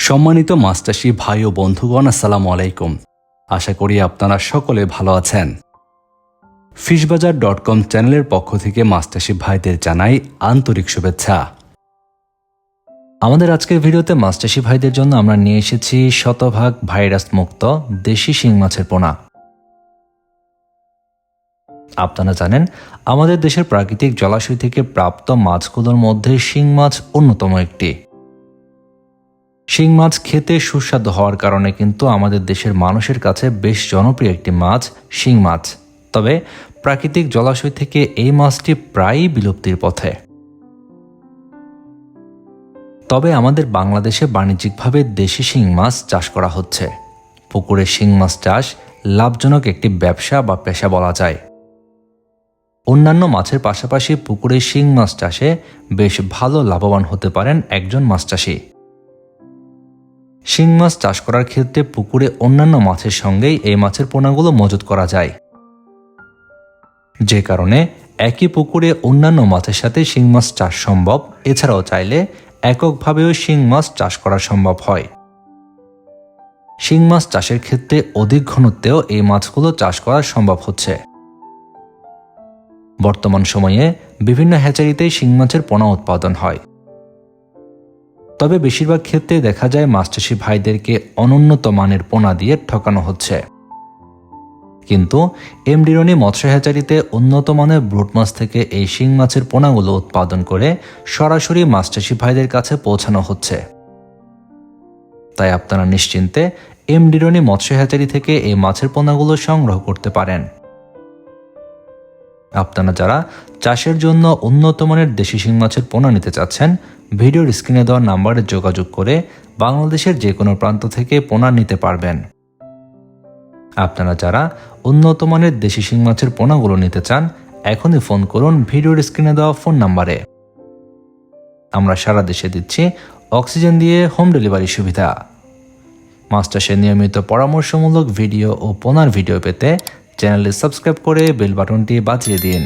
সম্মানিত মাছচাষী ভাই ও বন্ধুগণ, আসসালামু আলাইকুম। আশা করি আপনারা সকলে ভালো আছেন। fishbazaar.com চ্যানেলের পক্ষ থেকে মাছচাষী ভাইদের জানাই আন্তরিক শুভেচ্ছা। আমাদের আজকের ভিডিওতে মাছচাষী ভাইদের জন্য আমরা নিয়ে এসেছি শতভাগ ভাইরাস মুক্ত দেশি শিং মাছের পোনা। আপনারা জানেন, আমাদের দেশের প্রাকৃতিক জলাশয় থেকে প্রাপ্ত মাছগুলোর মধ্যে শিং মাছ অন্যতম একটি। শিং মাছ খেতে সুস্বাদু হওয়ার কারণে কিন্তু আমাদের দেশের মানুষের কাছে বেশ জনপ্রিয় একটি মাছ শিং মাছ। তবে প্রাকৃতিক জলাশয় থেকে এই মাছটি প্রায়ই বিলুপ্তির পথে। তবে আমাদের বাংলাদেশে বাণিজ্যিকভাবে দেশি শিং মাছ চাষ করা হচ্ছে। পুকুরে শিং মাছ চাষ লাভজনক একটি ব্যবসা বা পেশা বলা যায়। অন্যান্য মাছের পাশাপাশি পুকুরে শিং মাছ চাষে বেশ ভালো লাভবান হতে পারেন একজন মাছ চাষি। শিং মাছ চাষ করার ক্ষেত্রে পুকুরে অন্যান্য মাছের সঙ্গেই এই মাছের পোনাগুলো মজুত করা যায়, যে কারণে একই পুকুরে অন্যান্য মাছের সাথে শিং মাছ চাষ সম্ভব। এছাড়াও চাইলে এককভাবেও শিং মাছ চাষ করা সম্ভব হয়। শিং মাছ চাষের ক্ষেত্রে অধিক ঘনত্বেও এই মাছগুলো চাষ করা সম্ভব হচ্ছে। বর্তমান সময়ে বিভিন্ন হ্যাচারিতেই শিং মাছের পোনা উৎপাদন হয়। তবে বেশিরভাগ ক্ষেত্রে দেখা যায় মাছচাষী ভাইদেরকে অনুন্নত মানের পোনা দিয়ে ঠকানো হচ্ছে। কিন্তু এমডি রনি মৎস্য হ্যাচারিতে উন্নত মানের ব্রুট মাছ থেকে এই শিং মাছের পোনাগুলো উৎপাদন করে সরাসরি মাছচাষী ভাইদের কাছে পৌঁছানো হচ্ছে। তাই আপনারা নিশ্চিন্তে এমডি রনি মৎস্য হ্যাচারি থেকে এই মাছের পোনাগুলো সংগ্রহ করতে পারেন। আপনারা যারা চাষের জন্য উন্নত মানের দেশি শিং মাছের পোনা নিতে চাচ্ছেন, ভিডিওর স্ক্রিনে দেওয়া নাম্বারে যোগাযোগ করে বাংলাদেশের যে কোনো প্রান্ত থেকে পোনা নিতে পারবেন। আপনারা যারা উন্নত মানের দেশি শিং মাছের পোনাগুলো নিতে চান, এখনই ফোন করুন ভিডিওর স্ক্রিনে দেওয়া ফোন নাম্বারে। আমরা সারা দেশে দিচ্ছি অক্সিজেন দিয়ে হোম ডেলিভারি সুবিধা। মাছ চাষের নিয়মিত পরামর্শমূলক ভিডিও ও পোনার ভিডিও পেতে চ্যানেলটি সাবস্ক্রাইব করে বেল বাটনটি বাজিয়ে দিন।